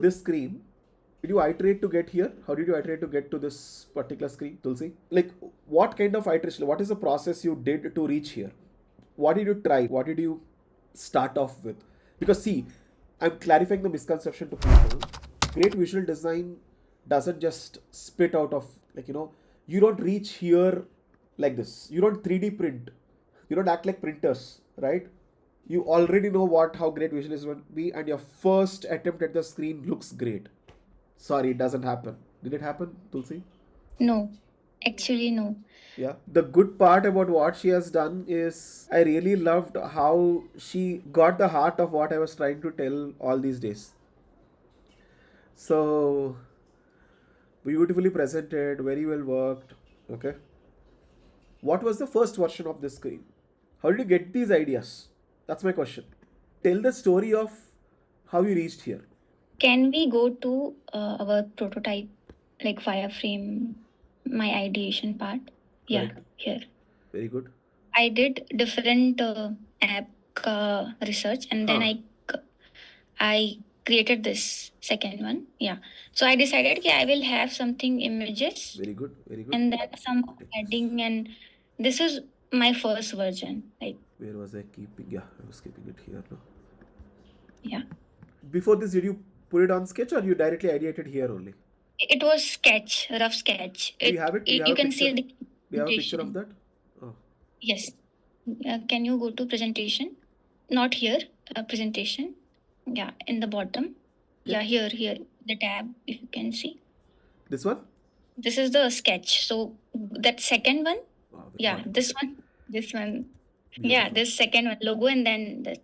This screen, did you iterate to get here? How did you iterate to get to this particular screen, Tulsi? Like, what kind of iteration, what is the process you did to reach here? What did you try? What did you start off with? Because see, I'm clarifying the misconception to people. Great visual design doesn't just spit out of, like, you don't reach here like this. You don't 3D print. You don't act like printers, right? You already know what how great visual is going to be, and your first attempt at the screen looks great. Sorry, it doesn't happen. Did it happen, Tulsi? No, actually, no. Yeah. The good part about what she has done is I really loved how she got the heart of what I was trying to tell all these days. So beautifully presented, very well worked. Okay. What was the first version of this screen? How did you get these ideas? That's my question. Tell the story of how you reached here. Can we go to our prototype, like wireframe, my ideation part? Yeah, Correct. here. Very good. I did different app research, and then Huh. I created this second one. Yeah. So I decided okay, I will have something images Very good. Very good. and then some heading, and this is my first version. Like, Where was I keeping? Yeah, I was keeping it here. No. yeah. Before this, did you put it on sketch or you directly ideated here only? It was sketch, rough sketch. Do you have it? Do you have You a can picture? see Do the you have a picture of presentation. that? Oh, Yes. Can you go to presentation? Not here, presentation. Yeah, in the bottom. yeah. Yeah, here, the tab, if you can see. This one? This is the sketch. So that second one, Wow, yeah, wonderful. this one. Yeah, Beautiful. this second one, logo, and then the.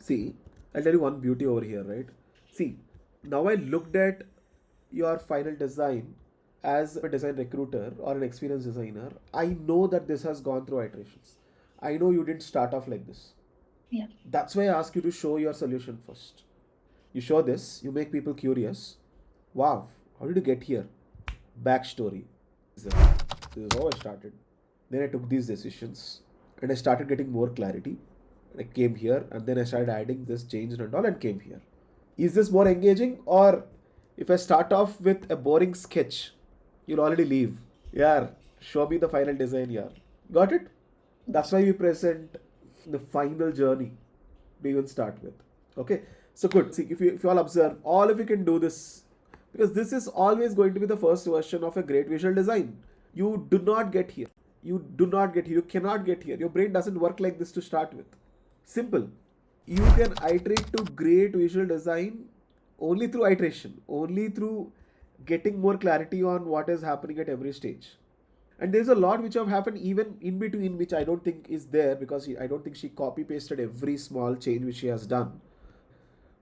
See, I'll tell you one beauty over here, right? See, now I looked at your final design as a design recruiter or an experienced designer. I know that this has gone through iterations. I know you didn't start off like this. Yeah. That's why I ask you to show your solution first. You show this, you make people curious. Wow, how did you get here? Backstory. This is how I started. Then I took these decisions and I started getting more clarity. I came here and then I started adding this, changed and all, and came here. Is this more engaging, or if I start off with a boring sketch, you'll already leave? Yeah, show me the final design, yeah. Got it? That's why we present the final journey to even start with. Okay, so good. See, if you all observe, all of you can do this, because this is always going to be the first version of a great visual design. You do not get here. You do not get here. You cannot get here. Your brain doesn't work like this to start with. Simple. You can iterate to great visual design only through iteration, only through getting more clarity on what is happening at every stage. And there's a lot which have happened even in between, which I don't think is there, because I don't think she copy pasted every small change which she has done.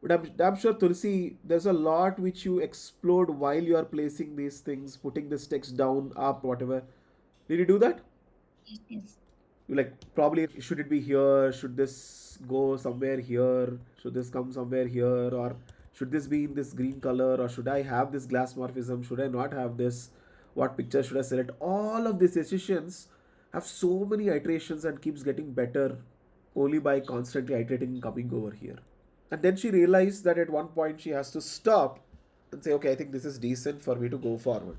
But I'm sure, Tulsi, there's a lot which you explored while you are placing these things, putting this text down, up, whatever. Did you do that? Yes. You, like, probably should it be here? Should this go somewhere here? Should this come somewhere here? Or should this be in this green color? Or should I have this glass morphism? Should I not have this? What picture should I select? All of these decisions have so many iterations and keeps getting better only by constantly iterating and coming over here. And then she realized that at one point she has to stop and say, okay, I think this is decent for me to go forward.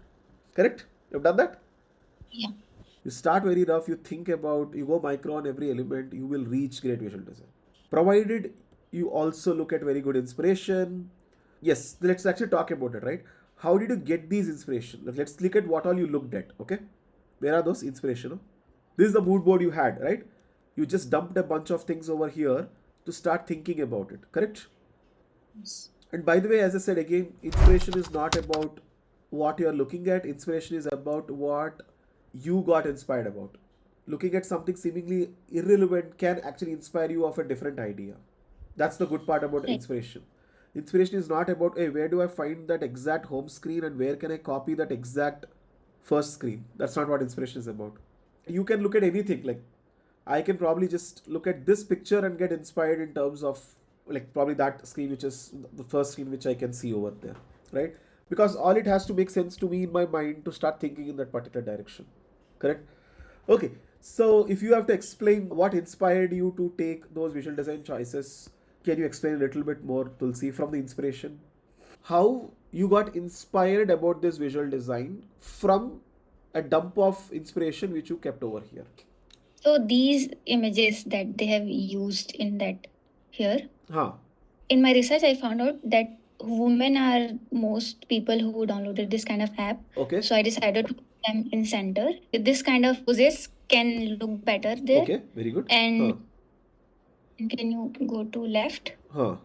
Correct? You've done that? Yeah. You start very rough, you think about, you go micro on every element, you will reach great visual design. Provided you also look at very good inspiration. Yes, let's actually talk about it, right? How did you get these inspiration? Let's look at what all you looked at, okay? Where are those inspiration? This is the mood board you had, right? You just dumped a bunch of things over here to start thinking about it, correct? Yes. And by the way, as I said again, inspiration is not about what you are looking at, inspiration is about what you got inspired about. Looking at something seemingly irrelevant can actually inspire you of a different idea. That's the good part about Right. inspiration. Inspiration is not about, hey, where do I find that exact home screen and where can I copy that exact first screen. That's not what inspiration is about. You can look at anything. Like, I can probably just look at this picture and get inspired in terms of, like, probably that screen which is the first screen which I can see over there, right? Because all it has to make sense to me in my mind to start thinking in that particular direction. Correct? Okay. So, if you have to explain what inspired you to take those visual design choices, can you explain a little bit more, Tulsi, from the inspiration? How you got inspired about this visual design from a dump of inspiration which you kept over here? So these images that they have used in that here, Huh. in my research, I found out that women are most people who downloaded this kind of app. Okay. So I decided to put them in center. This kind of poses can look better there. Okay. Very good. Huh. And can you go to left? Huh.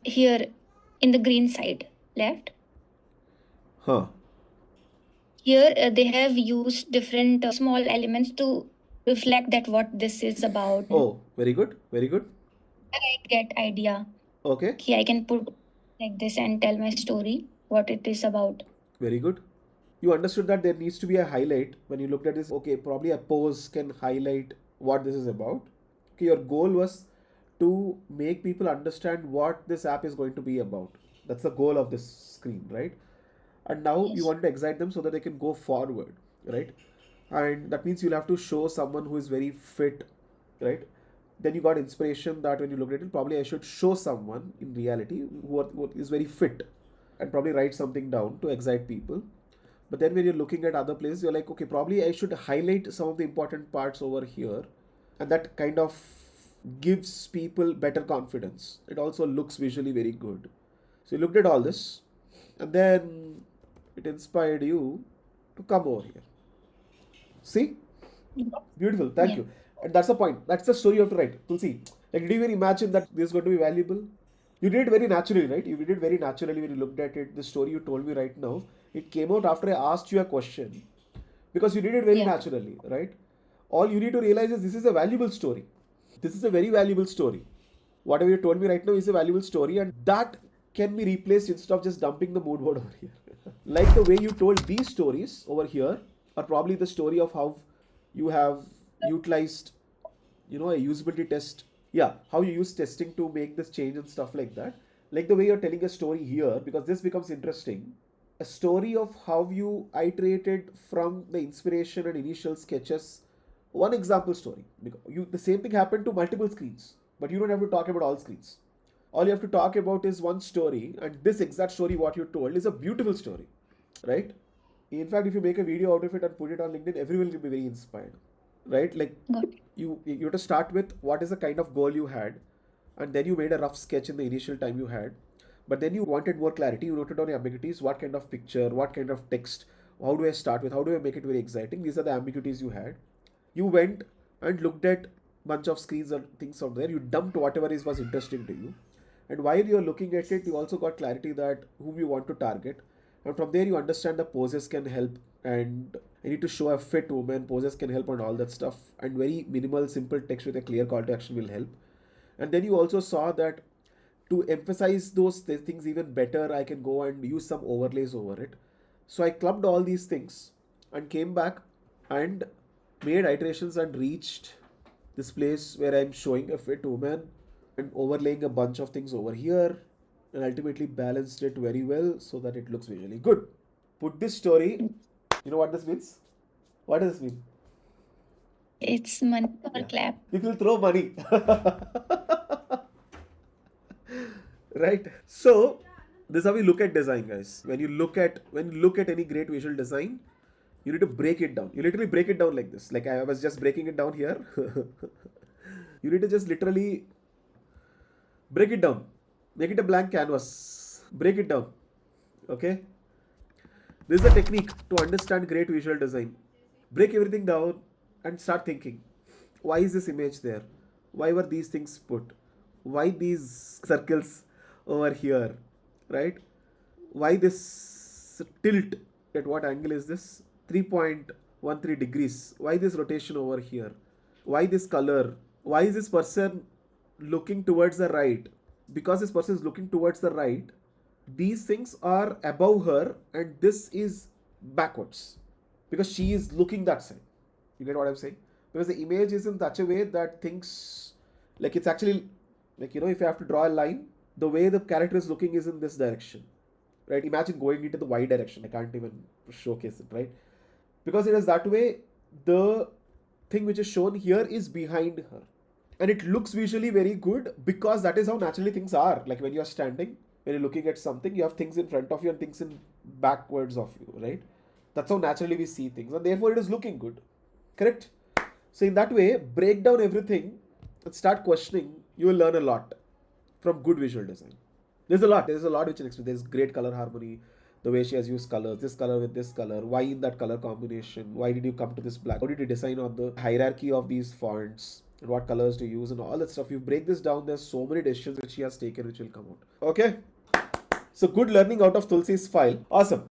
Here in the green side, left. Huh. Here they have used different small elements to reflect that what this is about. Oh, very good. Very good. I get idea. Okay. Okay, I can put like this and tell my story, what it is about. Very good. You understood that there needs to be a highlight when you looked at this. Okay, probably a pose can highlight what this is about. Okay, your goal was to make people understand what this app is going to be about. That's the goal of this screen, right? And now you Yes. want to excite them so that they can go forward, right? And that means you'll have to show someone who is very fit, right? Then you got inspiration that when you look at it, probably I should show someone in reality who is very fit, and probably write something down to excite people. But then when you're looking at other places, you're like, okay, probably I should highlight some of the important parts over here, and that kind of gives people better confidence. It also looks visually very good. So you looked at all this, and then it inspired you to come over here. See? Beautiful. Thank Yeah. you. And that's the point. That's the story you have to write. Tulsi, like, did you even imagine that this is going to be valuable? You did it very naturally, right? You did it very naturally when you looked at it. The story you told me right now, it came out after I asked you a question because you did it very Yeah. naturally, right? All you need to realize is this is a valuable story. This is a very valuable story. Whatever you told me right now is a valuable story, and that can be replaced instead of just dumping the mood board over here. Like the way you told these stories over here are probably the story of how you have utilized, a usability test. Yeah, how you use testing to make this change and stuff like that. Like the way you're telling a story here, because this becomes interesting. A story of how you iterated from the inspiration and initial sketches. One example story. Because the same thing happened to multiple screens, but you don't have to talk about all screens. All you have to talk about is one story, and this exact story what you told is a beautiful story, right? In fact, if you make a video out of it and put it on LinkedIn, everyone will be very inspired, right? Like, Got it. you have to start with what is the kind of goal you had, and then you made a rough sketch in the initial time you had, but then you wanted more clarity. You noted down the ambiguities: what kind of picture, what kind of text, how do I start with, how do I make it very exciting. These are the ambiguities you had. You went and looked at bunch of screens and things out there. You dumped whatever is was interesting to you, and while you're looking at it, you also got clarity that whom you want to target, and from there you understand the poses can help, and you need to show a fit woman, poses can help, and all that stuff, and very minimal simple text with a clear call to action will help. And then you also saw that to emphasize those things even better, I can go and use some overlays over it. So I clubbed all these things and came back and made iterations and reached this place where I'm showing a fit woman and overlaying a bunch of things over here, and ultimately balanced it very well so that it looks visually good. Put this story, you know what this means? What does this mean? It's money or Yeah. clap. People throw money. Right? So this is how we look at design, guys. When you look at any great visual design, you need to break it down. You literally break it down like this. Like I was just breaking it down here. You need to just literally break it down. Make it a blank canvas. Break it down. Okay? This is a technique to understand great visual design. Break everything down and start thinking. Why is this image there? Why were these things put? Why these circles over here? Right? Why this tilt? At what angle is this? 3.13 degrees. Why this rotation over here? Why this color? Why is this person looking towards the right? Because this person is looking towards the right, these things are above her and this is backwards because she is looking that side. You get what I'm saying? Because the image is in such a way that things, like, it's actually like, if you have to draw a line, the way the character is looking is in this direction, right? Imagine going into the y direction. I can't even showcase it, right? Because it is that way. the thing which is shown here is behind her. And it looks visually very good because that is how naturally things are. Like when you're standing, when you're looking at something, you have things in front of you and things in backwards of you, right? That's how naturally we see things, and therefore it is looking good. Correct? So in that way, break down everything and start questioning. You will learn a lot from good visual design. There's a lot. There's a lot which is explained. There's great color harmony, the way she has used colors, this color with this color, why in that color combination, why did you come to this black, how did you design on the hierarchy of these fonts, and what colors to use, and all that stuff. You break this down, there's so many decisions which she has taken which will come out. Okay? So good learning out of Tulsi's file. Awesome.